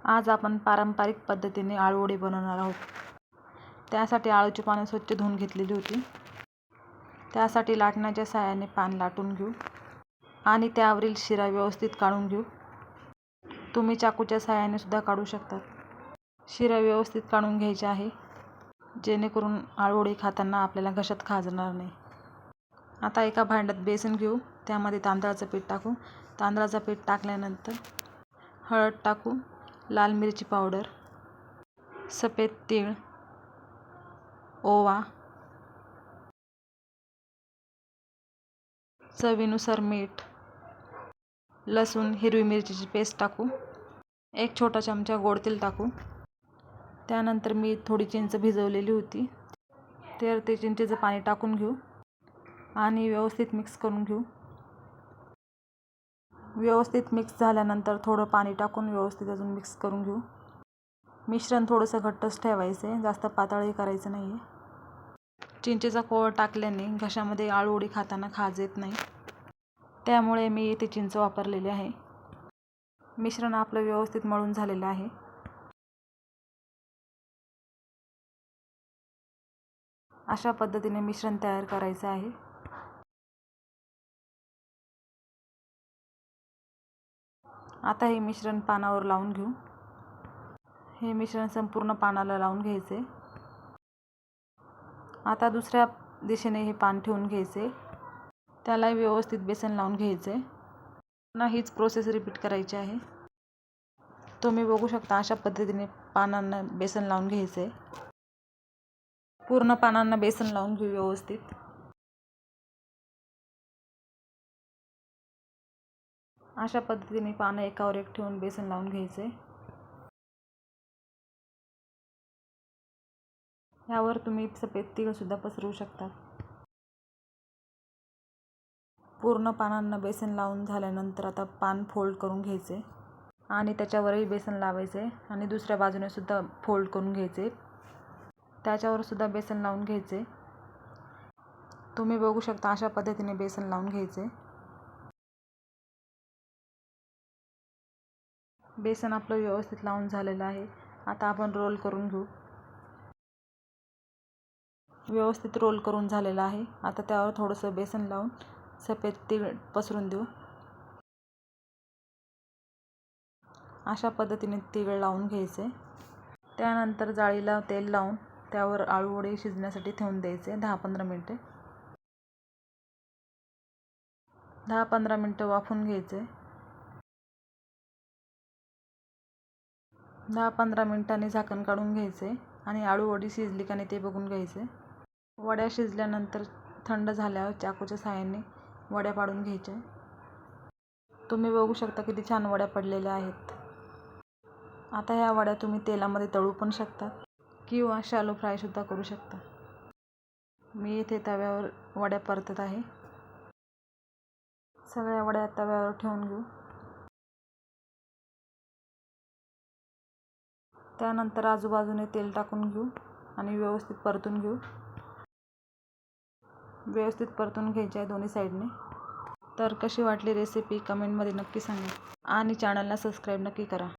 आज आपण पारंपरिक पद्धतीने आळूवडी बनवणार आहोत. त्यासाठी आळूची पाने स्वच्छ धुवून घेतलेली होती. त्यासाठी लाटण्याच्या साहाय्याने पान लाटून घेऊ आणि त्यावरील शिरा व्यवस्थित काढून घेऊ. तुम्ही चाकूच्या साहाय्याने सुद्धा काढू शकतात. शिरा व्यवस्थित काढून घ्यायचे आहे, जेणेकरून आळूवडी खाताना आपल्याला घशात खाजणार नाही. आता एका भांड्यात बेसन घेऊ. त्यामध्ये तांदळाचं पीठ टाकू. तांदळाचं पीठ टाकल्यानंतर हळद टाकू, लाल मिरची पावडर, सफेद तीळ, ओवा, चवीनुसार मीठ, लसूण, हिरवी मिरचीची पेस्ट टाकू. एक छोटा चमचा गोड तेल टाकू. त्यानंतर मी थोडी चिंच भिजवलेली होती, तर ते चिंचेचं पाणी टाकून घेऊ आणि व्यवस्थित मिक्स करून घेऊ. व्यवस्थित मिक्स झाल्यानंतर थोडं पाणी टाकून व्यवस्थित अजून मिक्स करून घेऊ. मिश्रण थोडंसं घट्टच ठेवायचं आहे, जास्त पातळही करायचं नाही आहे. चिंचेचा कोळ टाकल्याने घशामध्ये आळूवडी खाताना खाज येत नाही, त्यामुळे मी इथे चिंच वापरलेली आहे. मिश्रण आपलं व्यवस्थित मळून झालेलं आहे. अशा पद्धतीने मिश्रण तयार करायचं आहे. आता हे मिश्रण पानावर लावून घेऊ. हे मिश्रण संपूर्ण पानाला लावून घ्यायचे. आता दुसऱ्या दिशेने हे पान ठेवून घ्यायचे. त्याला व्यवस्थित बेसन लावून घ्यायचे. पुन्हा हीच प्रोसेस रिपीट करायची आहे. तुम्ही बघू शकता, अशा पद्धतीने पानांना बेसन लावून घ्यायचे. पूर्ण पानांना बेसन लावून घेऊ व्यवस्थित. अशा पद्धतीने पानं एकावर एक ठेवून बेसन लावून घ्यायचे. यावर तुम्ही सफेद तीळ सुद्धा पसरवू शकता. पूर्ण पानांना बेसन लावून झाल्यानंतर आता पान फोल्ड करून घ्यायचे आणि त्याच्यावरही बेसन लावायचे आणि दुसऱ्या बाजूने सुद्धा फोल्ड करून घ्यायचे. त्याच्यावर सुद्धा बेसन लावून घ्यायचे. तुम्ही बघू शकता, अशा पद्धतीने बेसन लावून घ्यायचे. बेसन आपलं व्यवस्थित लावून झालेलं आहे. आता आपण रोल करून घेऊ. व्यवस्थित रोल करून झालेलं आहे. आता त्यावर थोडंसं बेसन लावून सफेद तीळ पसरून देऊ. अशा पद्धतीने तीळ लावून घ्यायचे. त्यानंतर जाळीला तेल लावून त्यावर आळूवडी शिजण्यासाठी ठेवून द्यायचे 10-15 मिनिटे. 10-15 मिनिटं वाफवून घ्यायचे. 10-15 मिनिटांनी झाकण काढून घ्यायचे आणि आळूवडी शिजली का नाही ते बघून घ्यायचे. वड्या शिजल्यानंतर थंड झाल्यावर चाकूच्या साहाय्याने वड्या पाडून घ्यायच्या. तुम्ही बघू शकता किती छान वड्या पडलेल्या आहेत. आता ह्या वड्या तुम्ही तेलामध्ये तळू पण शकता किंवा शॅलो फ्राय सुद्धा करू शकता. मी इथे तव्यावर वड्या परतत आहे. सगळ्या वड्या तव्यावर ठेवून घेऊ. त्यानंतर आजूबाजूने तेल टाकून घेऊ आणि व्यवस्थित परतून घेऊ. व्यवस्थित परतून घ्यायचे आहे दोन्ही साईडने. तर कशी वाटली रेसिपी कमेंटमध्ये नक्की सांगा आणि चॅनलला सबस्क्राईब नक्की करा.